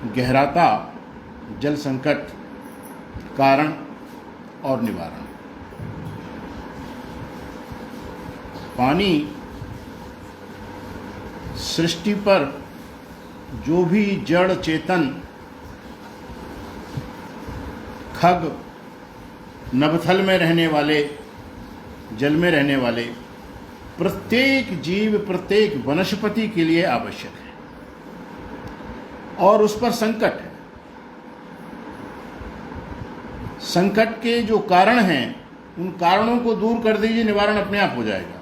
गहराता जल संकट, कारण और निवारण। पानी सृष्टि पर जो भी जड़ चेतन, खग, नभथल में रहने वाले, जल में रहने वाले प्रत्येक जीव, प्रत्येक वनस्पति के लिए आवश्यक है। और उस पर संकट है। संकट के जो कारण हैं उन कारणों को दूर कर दीजिए, निवारण अपने आप हो जाएगा।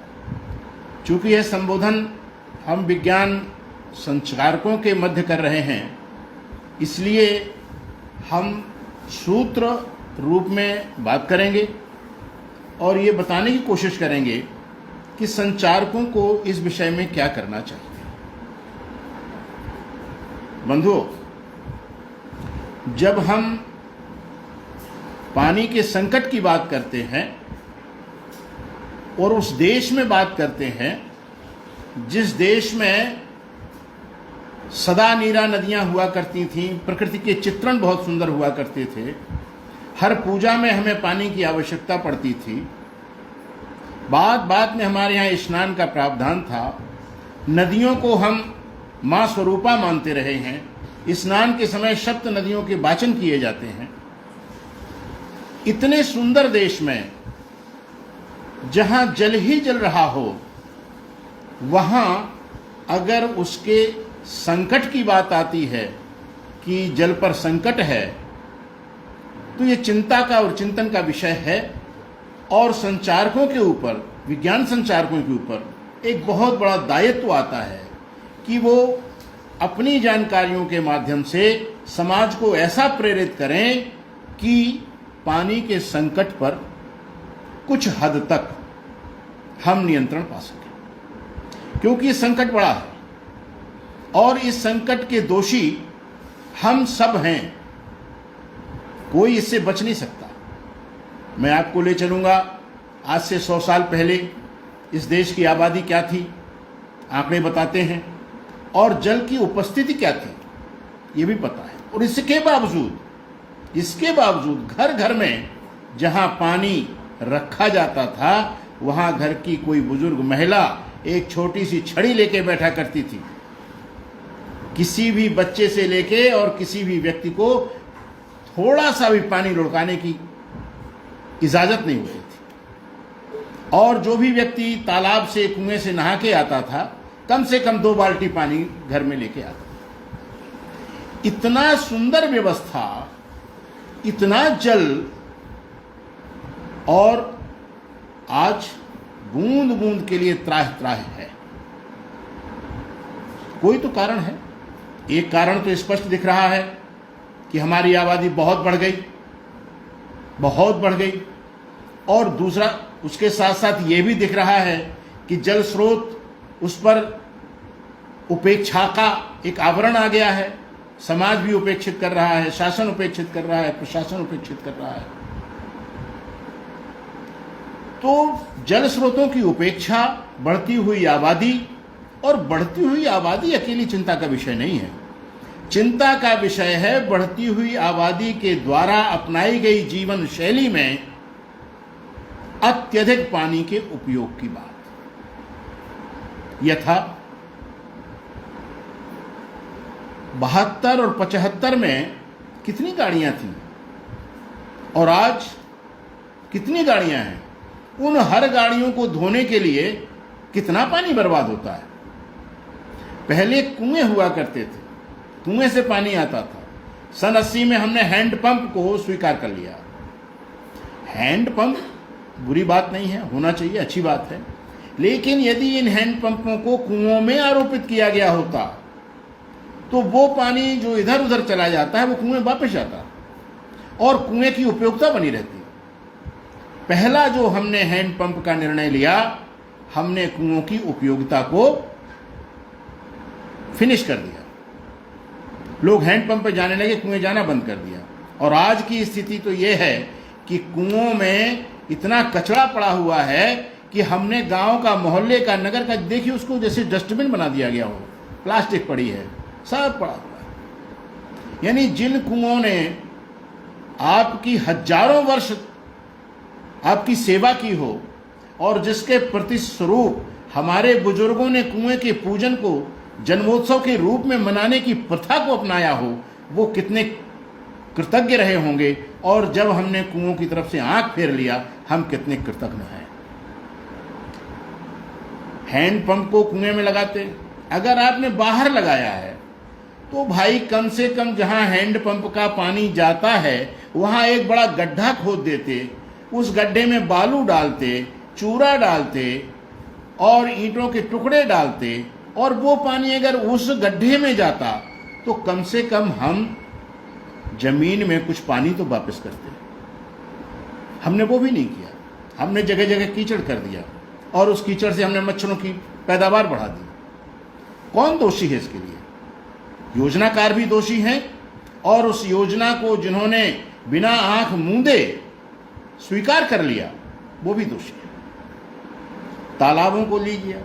चूंकि यह संबोधन हम विज्ञान संचारकों के मध्य कर रहे हैं, इसलिए हम सूत्र रूप में बात करेंगे और ये बताने की कोशिश करेंगे कि संचारकों को इस विषय में क्या करना चाहिए। बंधुओं, जब हम पानी के संकट की बात करते हैं और उस देश में बात करते हैं जिस देश में सदा नीरा नदियां हुआ करती थीं, प्रकृति के चित्रण बहुत सुंदर हुआ करते थे, हर पूजा में हमें पानी की आवश्यकता पड़ती थी, बात बात में हमारे यहाँ स्नान का प्रावधान था, नदियों को हम माँ स्वरूपा मानते रहे हैं, स्नान के समय सप्त नदियों के वाचन किए जाते हैं। इतने सुंदर देश में जहाँ जल ही जल रहा हो, वहाँ अगर उसके संकट की बात आती है कि जल पर संकट है, तो ये चिंता का और चिंतन का विषय है। और संचारकों के ऊपर, विज्ञान संचारकों के ऊपर एक बहुत बड़ा दायित्व आता है कि वो अपनी जानकारियों के माध्यम से समाज को ऐसा प्रेरित करें कि पानी के संकट पर कुछ हद तक हम नियंत्रण पा सकें। क्योंकि संकट बड़ा है और इस संकट के दोषी हम सब हैं, कोई इससे बच नहीं सकता। मैं आपको ले चलूँगा आज से 100 साल पहले इस देश की आबादी क्या थी, आंकड़े बताते हैं, और जल की उपस्थिति क्या थी ये भी पता है। और इसके बावजूद घर घर में जहाँ पानी रखा जाता था, वहाँ घर की कोई बुजुर्ग महिला एक छोटी सी छड़ी लेके बैठा करती थी। किसी भी बच्चे से लेके और किसी भी व्यक्ति को थोड़ा सा भी पानी लुढ़काने की इजाजत नहीं होती थी। और जो भी व्यक्ति तालाब से, कुएं से नहा के आता था, कम से कम 2 बाल्टी पानी घर में लेके आता था। इतना सुंदर व्यवस्था, इतना जल, और आज बूंद बूंद के लिए त्राह त्राह है। कोई तो कारण है। एक कारण तो स्पष्ट दिख रहा है कि हमारी आबादी बहुत बढ़ गई, और दूसरा उसके साथ साथ ये भी दिख रहा है कि जल स्रोत, उस पर उपेक्षा का एक आवरण आ गया है। समाज भी उपेक्षित कर रहा है, शासन उपेक्षित कर रहा है, प्रशासन उपेक्षित कर रहा है। तो जल स्रोतों की उपेक्षा, बढ़ती हुई आबादी, और बढ़ती हुई आबादी अकेली चिंता का विषय नहीं है। चिंता का विषय है बढ़ती हुई आबादी के द्वारा अपनाई गई जीवन शैली में अत्यधिक पानी के उपयोग की बात। यथा 72 और 75 में कितनी गाड़ियां थीं और आज कितनी गाड़ियां हैं। उन हर गाड़ियों को धोने के लिए कितना पानी बर्बाद होता है। पहले कुएं हुआ करते थे, कुएं से पानी आता था। सन 80 में हमने हैंडपंप को स्वीकार कर लिया। हैंडपंप बुरी बात नहीं है, होना चाहिए, अच्छी बात है। लेकिन यदि इन हैंडपंपों को कुओं में आरोपित किया गया होता तो वो पानी जो इधर उधर चला जाता है वो कुएं वापस जाता और कुएं की उपयोगिता बनी रहती। पहला जो हमने हैंडपंप का निर्णय लिया, हमने कुओं की उपयोगिता को फिनिश कर दिया। लोग हैंडपंप पे जाने लगे, कुएं जाना बंद कर दिया। और आज की स्थिति तो ये है कि कुओं में इतना कचरा पड़ा हुआ है कि हमने गांव का, मोहल्ले का, नगर का, देखिए उसको जैसे डस्टबिन बना दिया गया हो। प्लास्टिक पड़ी है, सब पड़ा हुआ है। यानी जिन कुओं ने आपकी हजारों वर्ष आपकी सेवा की हो और जिसके प्रतिस्वरूप हमारे बुजुर्गों ने कुएं के पूजन को जन्मोत्सव के रूप में मनाने की प्रथा को अपनाया हो, वो कितने कृतज्ञ रहे होंगे। और जब हमने कुओं की तरफ से आंख फेर लिया, हम कितने कृतज्ञ हैं। हैंडपंप को कुएं में लगाते, अगर आपने बाहर लगाया है तो भाई कम से कम जहां हैंडपंप का पानी जाता है वहां एक बड़ा गड्ढा खोद देते, उस गड्ढे में बालू डालते, चूरा डालते और ईंटों के टुकड़े डालते, और वो पानी अगर उस गड्ढे में जाता तो कम से कम हम जमीन में कुछ पानी तो वापस करते। हमने वो भी नहीं किया, हमने जगह जगह कीचड़ कर दिया और उस कीचड़ से हमने मच्छरों की पैदावार बढ़ा दी। कौन दोषी है इसके लिए? योजनाकार भी दोषी हैं, और उस योजना को जिन्होंने बिना आंख मूंदे स्वीकार कर लिया वो भी दोषी है। तालाबों को लीजिए,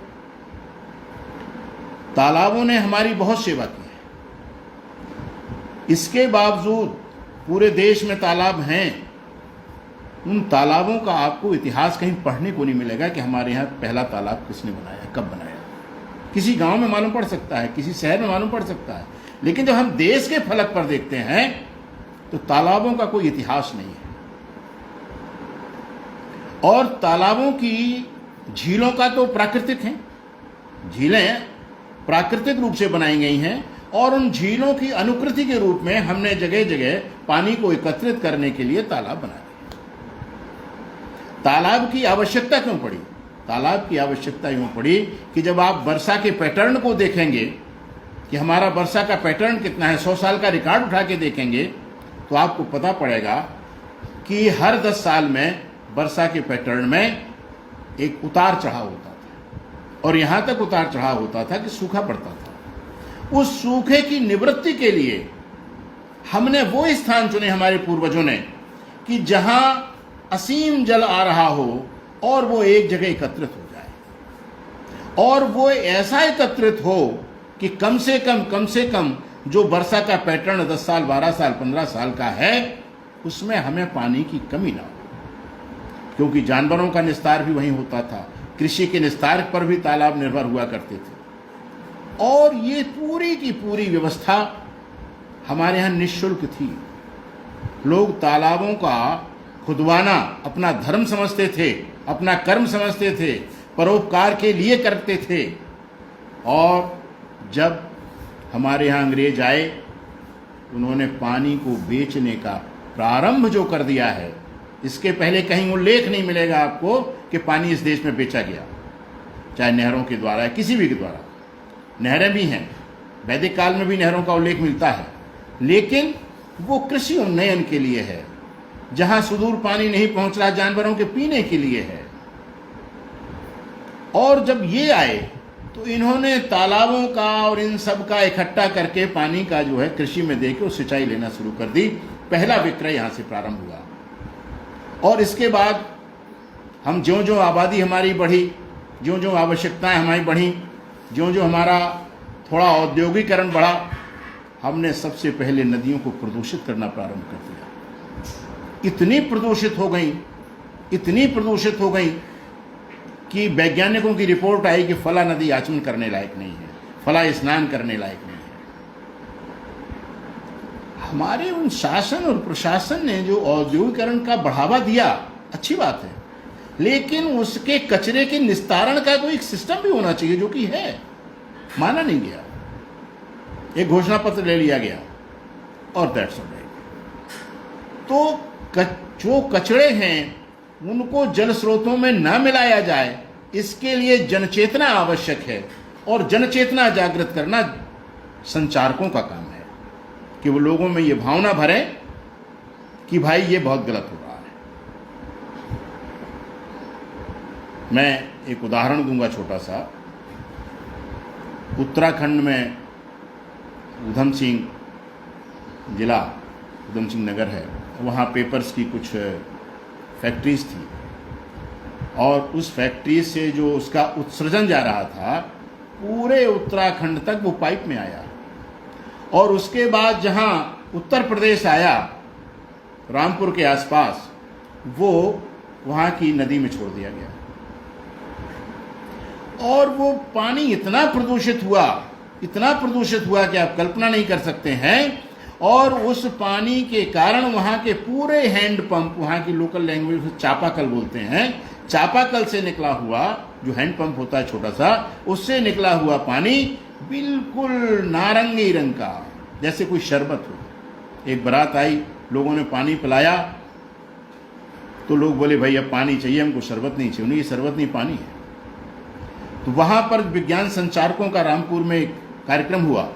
तालाबों ने हमारी बहुत सेवा की है, इसके बावजूद पूरे देश में तालाब हैं। उन तालाबों का आपको इतिहास कहीं पढ़ने को नहीं मिलेगा कि हमारे यहाँ पहला तालाब किसने बनाया, कब बनाया। किसी गांव में मालूम पड़ सकता है, किसी शहर में मालूम पड़ सकता है, लेकिन जब हम देश के फलक पर देखते हैं तो तालाबों का कोई इतिहास नहीं है। और तालाबों की, झीलों का तो प्राकृतिक है, झीलें प्राकृतिक रूप से बनाई गई हैं, और उन झीलों की अनुकृति के रूप में हमने जगह जगह पानी को एकत्रित करने के लिए तालाब बनाए। तालाब की आवश्यकता क्यों पड़ी? तालाब की आवश्यकता यूं पड़ी कि जब आप वर्षा के पैटर्न को देखेंगे कि हमारा वर्षा का पैटर्न कितना है, 100 साल का रिकॉर्ड उठा के देखेंगे तो आपको पता पड़ेगा कि हर 10 साल में वर्षा के पैटर्न में एक उतार चढ़ाव होता था, और यहाँ तक उतार चढ़ाव होता था कि सूखा पड़ता था। उस सूखे की निवृत्ति के लिए हमने वो स्थान चुने हमारे पूर्वजों ने कि जहाँ असीम जल आ रहा हो और वो एक जगह एकत्रित हो जाए, और वो ऐसा एकत्रित हो कि कम से कम जो वर्षा का पैटर्न 10 साल, 12 साल, 15 साल का है उसमें हमें पानी की कमी ना हो। क्योंकि जानवरों का निस्तार भी वहीं होता था, कृषि के निस्तार पर भी तालाब निर्भर हुआ करते थे, और ये पूरी की पूरी व्यवस्था हमारे यहाँ निःशुल्क थी। लोग तालाबों का खुदवाना अपना धर्म समझते थे, अपना कर्म समझते थे, परोपकार के लिए करते थे। और जब हमारे यहाँ अंग्रेज आए, उन्होंने पानी को बेचने का प्रारंभ जो कर दिया है, इसके पहले कहीं उल्लेख नहीं मिलेगा आपको कि पानी इस देश में बेचा गया, चाहे नहरों के द्वारा या किसी भी के द्वारा। नहरें भी हैं, वैदिक काल में भी नहरों का उल्लेख मिलता है, लेकिन वो कृषि उन्नयन के लिए है, जहां सुदूर पानी नहीं पहुंच रहा, जानवरों के पीने के लिए है। और जब ये आए तो इन्होंने तालाबों का और इन सब का इकट्ठा करके पानी का जो है कृषि में देके और सिंचाई लेना शुरू कर दी। पहला विक्रय यहाँ से प्रारंभ हुआ, और इसके बाद हम ज्यों ज्यों आबादी हमारी बढ़ी, ज्यों ज्यों आवश्यकताएं हमारी बढ़ी, ज्यों ज्यों हमारा थोड़ा औद्योगिकरण बढ़ा, हमने सबसे पहले नदियों को प्रदूषित करना प्रारंभ कर दिया। इतनी प्रदूषित हो गई कि वैज्ञानिकों की रिपोर्ट आई कि फला नदी आचमन करने लायक नहीं है, फला स्नान करने लायक नहीं है। हमारे उन शासन और प्रशासन ने जो औद्योगिकरण का बढ़ावा दिया, अच्छी बात है, लेकिन उसके कचरे के निस्तारण का कोई एक सिस्टम भी होना चाहिए, जो कि है, माना नहीं गया। एक घोषणा पत्र ले लिया गया और दैट्स ऑल राइट। तो जो कचरे हैं उनको जल स्रोतों में ना मिलाया जाए, इसके लिए जनचेतना आवश्यक है, और जनचेतना जागृत करना संचारकों का काम है कि वो लोगों में ये भावना भरें कि भाई ये बहुत गलत हो रहा है। मैं एक उदाहरण दूंगा छोटा सा। उत्तराखंड में उधम सिंह जिला, उधम सिंह नगर है, वहाँ पेपर्स की कुछ फैक्ट्रीज थी, और उस फैक्ट्री से जो उसका उत्सर्जन जा रहा था पूरे उत्तराखंड तक वो पाइप में आया, और उसके बाद जहाँ उत्तर प्रदेश आया, रामपुर के आसपास, वो वहाँ की नदी में छोड़ दिया गया और वो पानी इतना प्रदूषित हुआ कि आप कल्पना नहीं कर सकते हैं। और उस पानी के कारण वहाँ के पूरे हैंडपंप, वहाँ की लोकल लैंग्वेज में चापाकल बोलते हैं, चापाकल से निकला हुआ जो हैंडपंप होता है छोटा सा, उससे निकला हुआ पानी बिल्कुल नारंगी रंग का, जैसे कोई शरबत हो। एक बारात आई, लोगों ने पानी पिलाया तो लोग बोले भाई अब पानी चाहिए हमको, शरबत नहीं चाहिए। उन्हें ये शरबत नहीं, पानी है। तो वहाँ पर विज्ञान संचारकों का रामपुर में एक कार्यक्रम हुआ,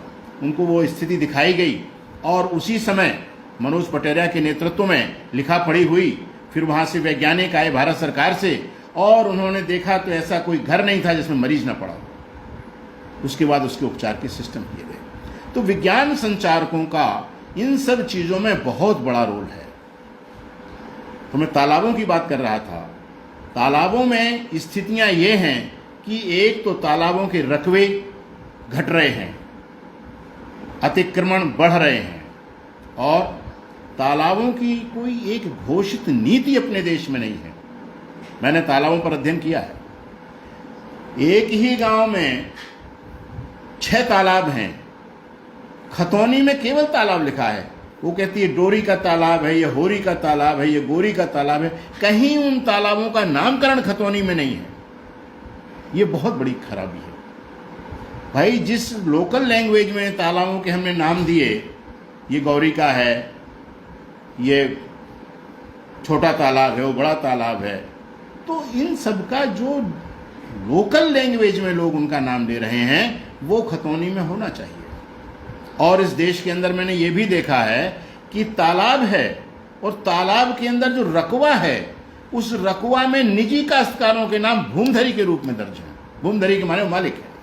उनको वो स्थिति दिखाई गई और उसी समय मनोज पटेरिया के नेतृत्व में लिखा पढ़ी हुई। फिर वहाँ से वैज्ञानिक आए भारत सरकार से और उन्होंने देखा तो ऐसा कोई घर नहीं था जिसमें मरीज ना पड़ा हो। उसके बाद उसके उपचार के सिस्टम किए गए। तो विज्ञान संचारकों का इन सब चीज़ों में बहुत बड़ा रोल है। तो मैं तालाबों की बात कर रहा था। तालाबों में स्थितियां ये हैं कि एक तो तालाबों के रकबे घट रहे हैं, अतिक्रमण बढ़ रहे हैं और तालाबों की कोई एक घोषित नीति अपने देश में नहीं है। मैंने तालाबों पर अध्ययन किया है। एक ही गांव में 6 तालाब हैं, खतौनी में केवल तालाब लिखा है। वो कहती है डोरी का तालाब है, ये होरी का तालाब है, ये गोरी का तालाब है। कहीं उन तालाबों का नामकरण खतौनी में नहीं है। ये बहुत बड़ी खराबी है भाई। जिस लोकल लैंग्वेज में तालाबों के हमने नाम दिए, ये गौरी का है, ये छोटा तालाब है, वो बड़ा तालाब है, तो इन सब का जो लोकल लैंग्वेज में लोग उनका नाम ले रहे हैं वो खतौनी में होना चाहिए। और इस देश के अंदर मैंने ये भी देखा है कि तालाब है और तालाब के अंदर जो रकवा है, उस रकवा में निजी काश्तकारों के नाम भूमधरी के रूप में दर्ज है। भूमधरी के माने मालिक है।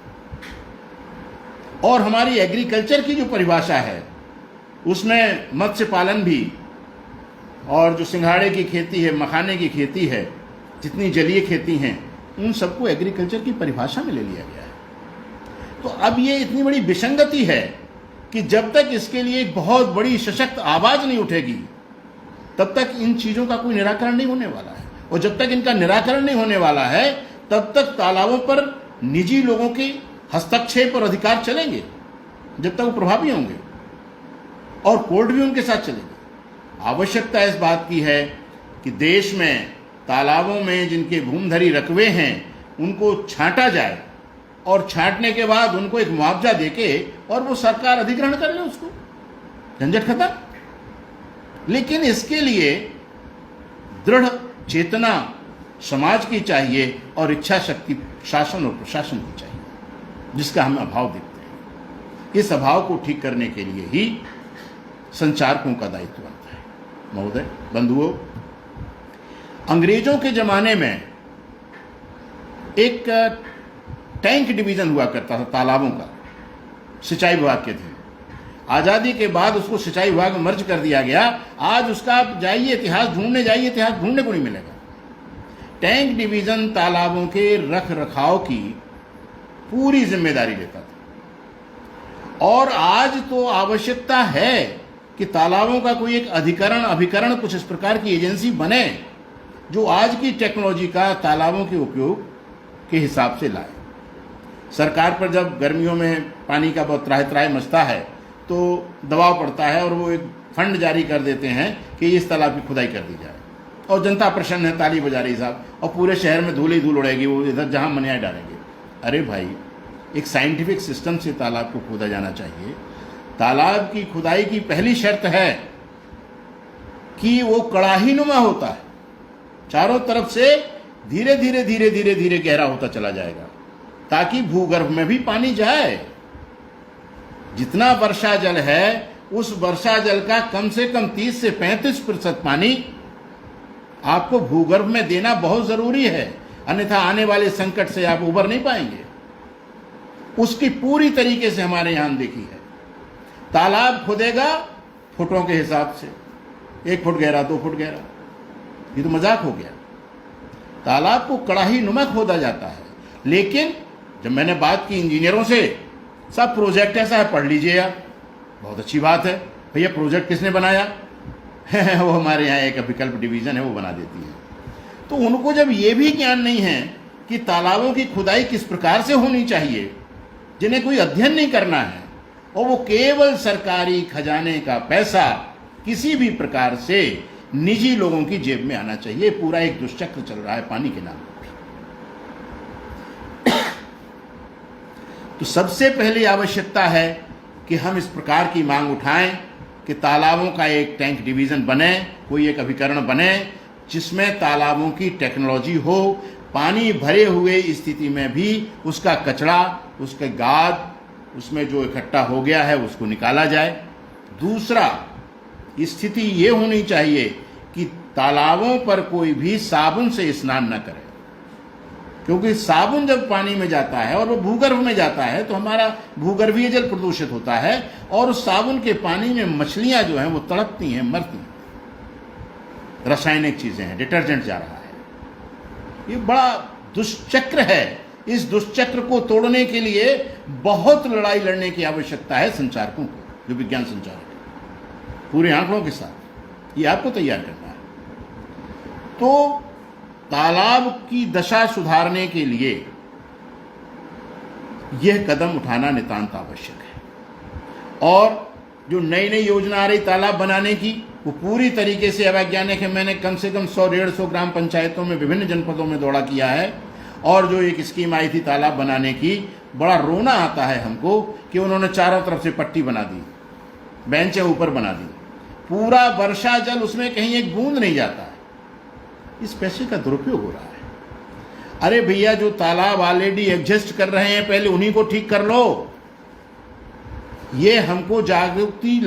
और हमारी एग्रीकल्चर की जो परिभाषा है उसमें मत्स्य पालन भी और जो सिंघाड़े की खेती है, मखाने की खेती है, जितनी जलीय खेती हैं, उन सबको एग्रीकल्चर की परिभाषा में ले लिया गया है। तो अब ये इतनी बड़ी विसंगति है कि जब तक इसके लिए एक बहुत बड़ी सशक्त आवाज नहीं उठेगी तब तक इन चीज़ों का कोई निराकरण नहीं होने वाला है। और जब तक इनका निराकरण नहीं होने वाला है तब तक तालाबों पर निजी लोगों के हस्तक्षेप और अधिकार चलेंगे, जब तक वो प्रभावी होंगे, और कोर्ट भी उनके साथ चलेंगे। आवश्यकता इस बात की है कि देश में तालाबों में जिनके भूमधरी रकबे हैं उनको छांटा जाए और छांटने के बाद उनको एक मुआवजा देके और वो सरकार अधिग्रहण कर ले, उसको झंझट खत्म। लेकिन इसके लिए दृढ़ चेतना समाज की चाहिए और इच्छा शक्ति शासन और प्रशासन की चाहिए, जिसका हम अभाव देखते हैं। इस अभाव को ठीक करने के लिए ही संचारकों का दायित्व बनता है। महोदय, बंधुओं, अंग्रेजों के जमाने में एक टैंक डिवीजन हुआ करता था तालाबों का, सिंचाई विभाग के थे। आज़ादी के बाद उसको सिंचाई विभाग में मर्ज कर दिया गया। आज उसका आप जाइए, इतिहास ढूंढने जाइए, इतिहास ढूंढने को नहीं मिलेगा। टैंक डिवीजन तालाबों के रख रखाव की पूरी जिम्मेदारी लेता था। और आज तो आवश्यकता है कि तालाबों का कोई एक अधिकरण, अभिकरण, कुछ इस प्रकार की एजेंसी बने जो आज की टेक्नोलॉजी का तालाबों के उपयोग के हिसाब से लाए। सरकार पर जब गर्मियों में पानी का बहुत त्राहि मचता है तो दबाव पड़ता है और वो एक फंड जारी कर देते हैं कि इस तालाब की खुदाई कर दी जाए, और जनता प्रसन्न है, ताली बजा रही साहब, और पूरे शहर में धूल ही धूल उड़ेगी, वो इधर जहाँ मन आए डालेंगे। अरे भाई, एक साइंटिफिक सिस्टम से तालाब को खोदा जाना चाहिए। तालाब की खुदाई की पहली शर्त है कि वो कड़ाहीनुमा होता है, चारों तरफ से धीरे धीरे धीरे धीरे धीरे गहरा होता चला जाएगा, ताकि भूगर्भ में भी पानी जाए। जितना वर्षा जल है उस वर्षा जल का कम से कम 30 से 35% पानी आपको भूगर्भ में देना बहुत जरूरी है, अन्यथा आने वाले संकट से आप उबर नहीं पाएंगे। उसकी पूरी तरीके से हमारे यहां देखी है। तालाब खुदेगा फुटों के हिसाब से, 1 फुट गहरा, 2 फुट गहरा, ये तो मजाक हो गया। तालाब को कड़ाही नुमा खोदा जाता है। लेकिन जब मैंने बात की इंजीनियरों से, सब प्रोजेक्ट ऐसा है, पढ़ लीजिए आप, बहुत अच्छी बात है, भैया प्रोजेक्ट किसने बनाया? वो हमारे यहाँ एक विकल्प डिवीज़न है, वो बना देती है। तो उनको जब ये भी ज्ञान नहीं है कि तालाबों की खुदाई किस प्रकार से होनी चाहिए, जिन्हें कोई अध्ययन नहीं करना है, और वो केवल सरकारी खजाने का पैसा किसी भी प्रकार से निजी लोगों की जेब में आना चाहिए, पूरा एक दुष्चक्र चल रहा है पानी के नाम पर। तो सबसे पहली आवश्यकता है कि हम इस प्रकार की मांग उठाएं कि तालाबों का एक टैंक डिवीज़न बने, कोई एक अभिकरण बने जिसमें तालाबों की टेक्नोलॉजी हो, पानी भरे हुए स्थिति में भी उसका कचरा, उसके गाद, उसमें जो इकट्ठा हो गया है उसको निकाला जाए। दूसरा, स्थिति ये होनी चाहिए कि तालाबों पर कोई भी साबुन से स्नान न करे, क्योंकि साबुन जब पानी में जाता है और वो भूगर्भ में जाता है तो हमारा भूगर्भीय जल प्रदूषित होता है, और उस साबुन के पानी में मछलियां जो हैं वो तड़पती हैं, मरती हैं। रासायनिक चीजें हैं, डिटर्जेंट जा रहा है। ये बड़ा दुष्चक्र है। इस दुष्चक्र को तोड़ने के लिए बहुत लड़ाई लड़ने की आवश्यकता है संचारकों को, जो विज्ञान संचारक है, पूरे आंकड़ों के साथ ये आपको तैयार करना है। तो तालाब की दशा सुधारने के लिए यह कदम उठाना नितांत आवश्यक है। और जो नई नई योजना आ रही तालाब बनाने की, वो पूरी तरीके से अवैज्ञानिक है। मैंने कम से कम 100-150 ग्राम पंचायतों में, विभिन्न जनपदों में दौड़ा किया है, और जो एक स्कीम आई थी तालाब बनाने की, बड़ा रोना आता है हमको कि उन्होंने चारों तरफ से पट्टी बना दी, बेंचें ऊपर बना दी, पूरा वर्षा जल उसमें कहीं एक बूंद नहीं जाता है। इस पैसे का दुरुपयोग हो रहा है। अरे भैया, जो तालाब ऑलरेडी एग्जिस्ट कर रहे हैं पहले उन्हीं को ठीक कर लो। ये हमको जागरूकता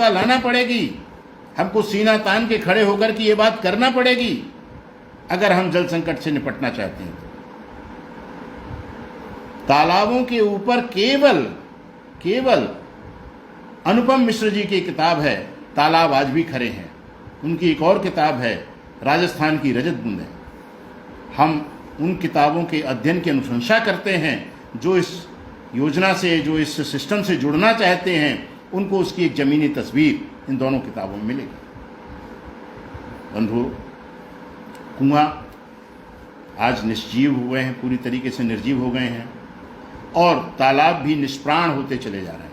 लाना पड़ेगी। हमको सीना तान के खड़े होकर के ये बात करना पड़ेगी अगर हम जल संकट से निपटना चाहते हैं। तालाबों के ऊपर केवल अनुपम मिश्र जी की किताब है तालाब आज भी खरे हैं। उनकी एक और किताब है राजस्थान की रजत बूंदें। हम उन किताबों के अध्ययन की अनुशंसा करते हैं। जो इस योजना से, जो इस सिस्टम से जुड़ना चाहते हैं, उनको उसकी एक जमीनी तस्वीर इन दोनों किताबों में मिलेगी। बंधु, कुआं आज निष्जीव हुए हैं, पूरी तरीके से निर्जीव हो गए हैं, और तालाब भी निष्प्राण होते चले जा रहे हैं।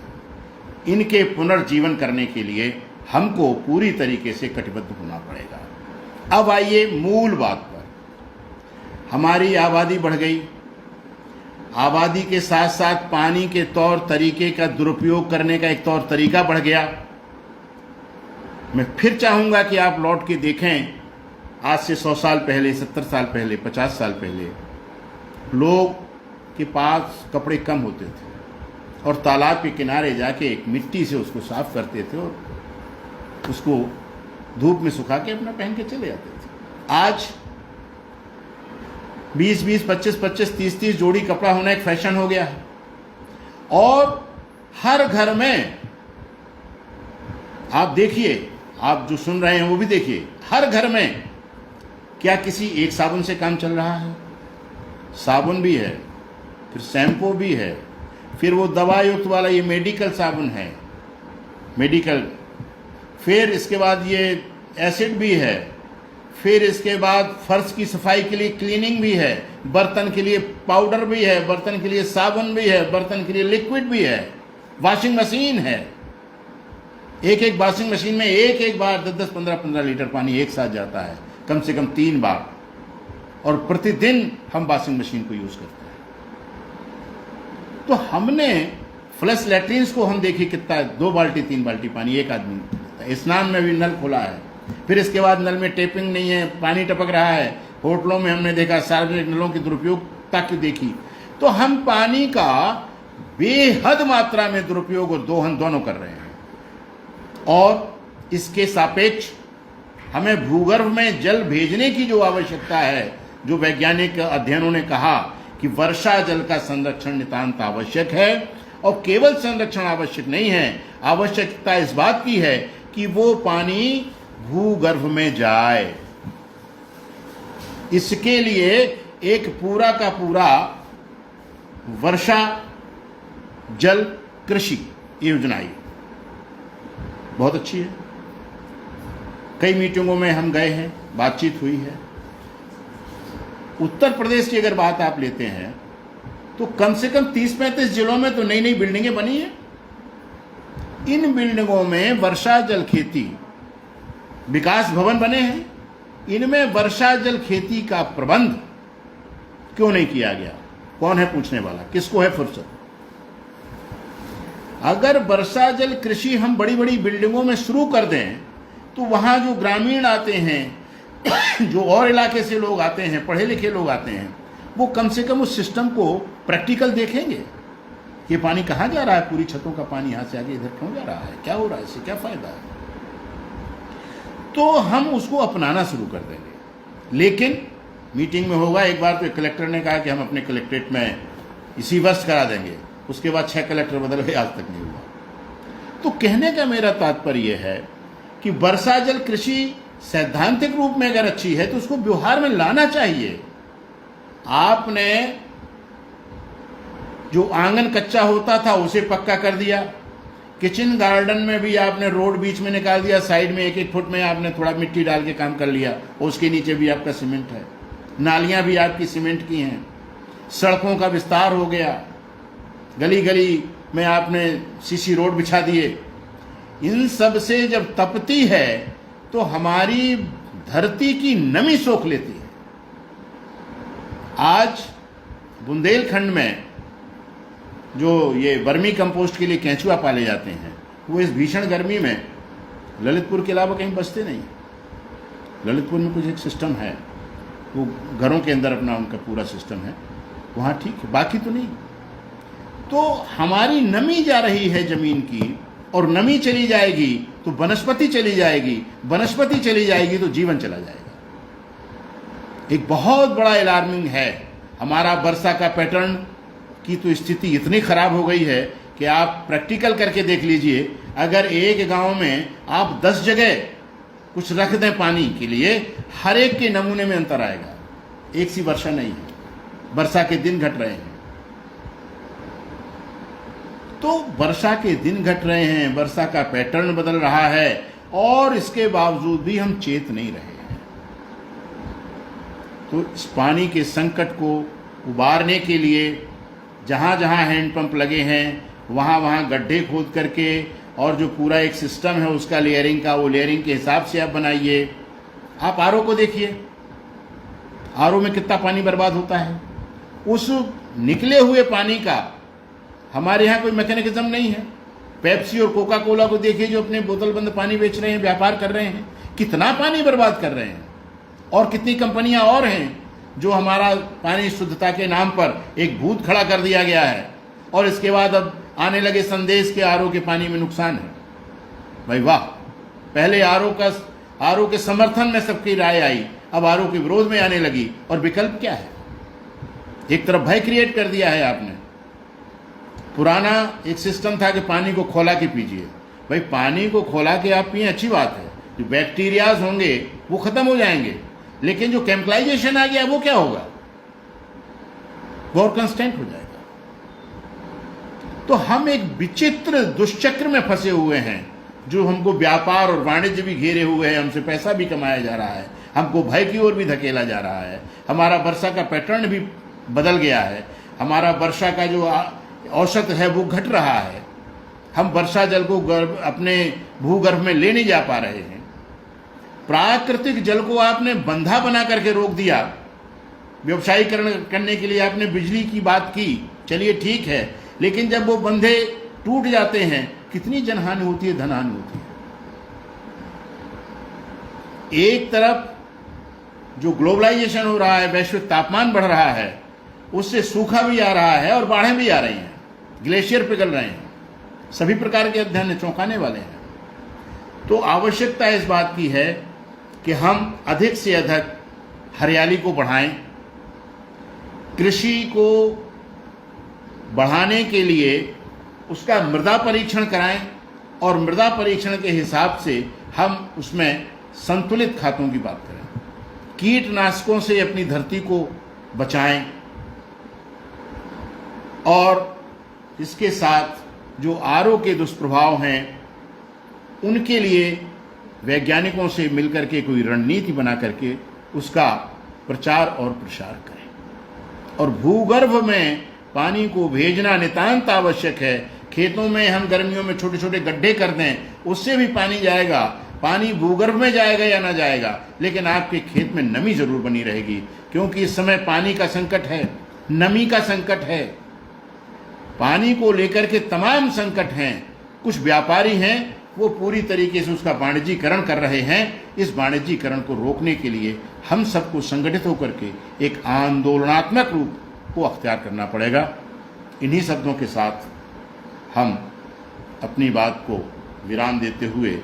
इनके पुनर्जीवन करने के लिए हमको पूरी तरीके से कटिबद्ध होना पड़ेगा। अब आइए मूल बात पर। हमारी आबादी बढ़ गई, आबादी के साथ साथ पानी के तौर तरीके का दुरुपयोग करने का एक तौर तरीका बढ़ गया। मैं फिर चाहूँगा कि आप लौट के देखें, आज से 100 साल पहले, 70 साल पहले, 50 साल पहले लोग के पास कपड़े कम होते थे, और तालाब के किनारे जाके एक मिट्टी से उसको साफ करते थे और उसको धूप में सुखा के अपना पहन के चले जाते थे। आज 20-20, 25-25, 30-30 जोड़ी कपड़ा होना एक फैशन हो गया है, और हर घर में आप देखिए, आप जो सुन रहे हैं वो भी देखिए, हर घर में क्या किसी एक साबुन से काम चल रहा है? साबुन भी है, फिर शैम्पू भी है, फिर वो दवा युक्त वाला ये मेडिकल साबुन है, मेडिकल, फिर इसके बाद ये एसिड भी है, फिर इसके बाद फर्श की सफाई के लिए क्लीनिंग भी है, बर्तन के लिए पाउडर भी है, बर्तन के लिए साबुन भी है, बर्तन के लिए लिक्विड भी है, वॉशिंग मशीन है। एक वॉशिंग मशीन में एक बार 10-10, 15-15 लीटर पानी एक साथ जाता है, कम से कम 3 बार, और प्रतिदिन हम वॉशिंग मशीन को यूज करते हैं। तो हमने फ्लश लैट्रिन्स को हम देखिए कितना, 2 बाल्टी 3 बाल्टी पानी एक आदमी। स्नान में भी नल खुला है, फिर इसके बाद नल में टेपिंग नहीं है, पानी टपक रहा है। होटलों में हमने देखा, सार्वजनिक नलों की दुरुपयोगता की देखी। तो हम पानी का बेहद मात्रा में दुरुपयोग और दोहन दोनों कर रहे हैं, और इसके सापेक्ष हमें भूगर्भ में जल भेजने की जो आवश्यकता है, जो वैज्ञानिक अध्ययनों ने कहा कि वर्षा जल का संरक्षण नितांत आवश्यक है, और केवल संरक्षण आवश्यक नहीं है, आवश्यकता इस बात की है कि वो पानी भूगर्भ में जाए। इसके लिए एक पूरा का पूरा वर्षा जल कृषि योजना आई, बहुत अच्छी है। कई मीटिंगों में हम गए हैं, बातचीत हुई है। उत्तर प्रदेश की अगर बात आप लेते हैं तो कम से कम 30-35 जिलों में तो नई नई बिल्डिंगें बनी हैं। इन बिल्डिंगों में वर्षा जल खेती विकास भवन बने हैं। इनमें वर्षा जल खेती का प्रबंध क्यों नहीं किया गया? कौन है पूछने वाला? किसको है फुर्सत? अगर वर्षा जल कृषि हम बड़ी बड़ी बिल्डिंगों में शुरू कर दें तो वहां जो ग्रामीण आते हैं, जो और इलाके से लोग आते हैं, पढ़े लिखे लोग आते हैं, वो कम से कम उस सिस्टम को प्रैक्टिकल देखेंगे। ये पानी कहाँ जा रहा है? पूरी छतों का पानी यहाँ से आगे इधर क्यों जा रहा है? क्या हो रहा है? इससे क्या फायदा है? तो हम उसको अपनाना शुरू कर देंगे। लेकिन मीटिंग में होगा, एक बार तो कलेक्टर ने कहा कि हम अपने कलेक्ट्रेट में इसी वर्ष करा देंगे, उसके बाद 6 कलेक्टर बदल गए, आज तक नहीं हुआ। तो कहने का मेरा तात्पर्य है कि वर्षा जल कृषि सैद्धांतिक रूप में अगर अच्छी है तो उसको व्यवहार में लाना चाहिए। आपने जो आंगन कच्चा होता था उसे पक्का कर दिया। किचन गार्डन में भी आपने रोड बीच में निकाल दिया, साइड में 1-1 फुट में आपने थोड़ा मिट्टी डाल के काम कर लिया, और उसके नीचे भी आपका सीमेंट है। नालियां भी आपकी सीमेंट की हैं। सड़कों का विस्तार हो गया, गली गली में आपने सीसी रोड बिछा दिए। इन सब से जब तपती है तो हमारी धरती की नमी सोख लेती है। आज बुंदेलखंड में जो ये वर्मी कंपोस्ट के लिए केंचुआ पाले जाते हैं, वो इस भीषण गर्मी में ललितपुर के अलावा कहीं बसते नहीं। ललितपुर में कुछ एक सिस्टम है, वो घरों के अंदर अपना उनका पूरा सिस्टम है, वहाँ ठीक है, बाकी तो नहीं। तो हमारी नमी जा रही है जमीन की, और नमी चली जाएगी तो वनस्पति चली जाएगी, वनस्पति चली जाएगी तो जीवन चला जाएगा। एक बहुत बड़ा अलार्मिंग है। हमारा वर्षा का पैटर्न की तो स्थिति इतनी खराब हो गई है कि आप प्रैक्टिकल करके देख लीजिए। अगर एक गांव में आप 10 जगह कुछ रख दें पानी के लिए, हर एक के नमूने में अंतर आएगा। एक सी वर्षा नहीं है, वर्षा के दिन घट रहे हैं। तो वर्षा के दिन घट रहे हैं, वर्षा का पैटर्न बदल रहा है, और इसके बावजूद भी हम चेत नहीं रहे हैं। तो इस पानी के संकट को उबारने के लिए जहाँ जहाँ हैंडपंप लगे हैं वहाँ वहाँ गड्ढे खोद करके, और जो पूरा एक सिस्टम है उसका लेयरिंग का, वो लेयरिंग के हिसाब से आप बनाइए। आप आरओ को देखिए, आरओ में कितना पानी बर्बाद होता है। उस निकले हुए पानी का हमारे यहाँ कोई मैकेनिज्म नहीं है। पेप्सी और कोका कोला को देखिए, जो अपने बोतल बंद पानी बेच रहे हैं, व्यापार कर रहे हैं, कितना पानी बर्बाद कर रहे हैं। और कितनी कंपनियां और हैं जो हमारा पानी शुद्धता के नाम पर एक भूत खड़ा कर दिया गया है, और इसके बाद अब आने लगे संदेश के आरओ के पानी में नुकसान है। भाई वाह, पहले आरओ के समर्थन में सबकी राय आई, अब आरओ के विरोध में आने लगी। और विकल्प क्या है? एक तरफ भय क्रिएट कर दिया है आपने। पुराना एक सिस्टम था कि पानी को खौला के पीजिए। भाई पानी को खौला के आप पिए, अच्छी बात है, जो बैक्टीरियाज होंगे वो खत्म हो जाएंगे, लेकिन जो केमिकलाइजेशन आ गया वो क्या होगा? वो और कंस्टेंट हो जाएगा। तो हम एक विचित्र दुष्चक्र में फंसे हुए हैं, जो हमको व्यापार और वाणिज्य भी घेरे हुए हैं, हमसे पैसा भी कमाया जा रहा है, हमको भय की ओर भी धकेला जा रहा है। हमारा वर्षा का पैटर्न भी बदल गया है, हमारा वर्षा का जो औसत है वो घट रहा है। हम वर्षा जल को अपने भूगर्भ में ले नहीं जा पा रहे हैं। प्राकृतिक जल को आपने बंधा बना करके रोक दिया। व्यवसायीकरण करने के लिए आपने बिजली की बात की, चलिए ठीक है, लेकिन जब वो बंधे टूट जाते हैं कितनी जनहानि होती है, धनहानि होती है। एक तरफ जो ग्लोबलाइजेशन हो रहा है, वैश्विक तापमान बढ़ रहा है, उससे सूखा भी आ रहा है और बाढ़ें भी आ रही हैं, ग्लेशियर पिघल रहे हैं। सभी प्रकार के अध्ययन चौंकाने वाले हैं। तो आवश्यकता इस बात की है कि हम अधिक से अधिक हरियाली को बढ़ाएं, कृषि को बढ़ाने के लिए उसका मृदा परीक्षण कराएं, और मृदा परीक्षण के हिसाब से हम उसमें संतुलित खादों की बात करें। कीटनाशकों से अपनी धरती को बचाएं, और इसके साथ जो आरओ के दुष्प्रभाव हैं उनके लिए वैज्ञानिकों से मिलकर के कोई रणनीति बना करके उसका प्रचार और प्रसार करें। और भूगर्भ में पानी को भेजना नितांत आवश्यक है। खेतों में हम गर्मियों में छोटे छोटे गड्ढे कर दें, उससे भी पानी जाएगा। पानी भूगर्भ में जाएगा या ना जाएगा, लेकिन आपके खेत में नमी जरूर बनी रहेगी, क्योंकि इस समय पानी का संकट है, नमी का संकट है, पानी को लेकर के तमाम संकट हैं। कुछ व्यापारी हैं, वो पूरी तरीके से उसका वाणिज्यीकरण कर रहे हैं। इस वाणिज्यीकरण को रोकने के लिए हम सबको संगठित होकर के एक आंदोलनात्मक रूप को अख्तियार करना पड़ेगा। इन्हीं शब्दों के साथ हम अपनी बात को विराम देते हुए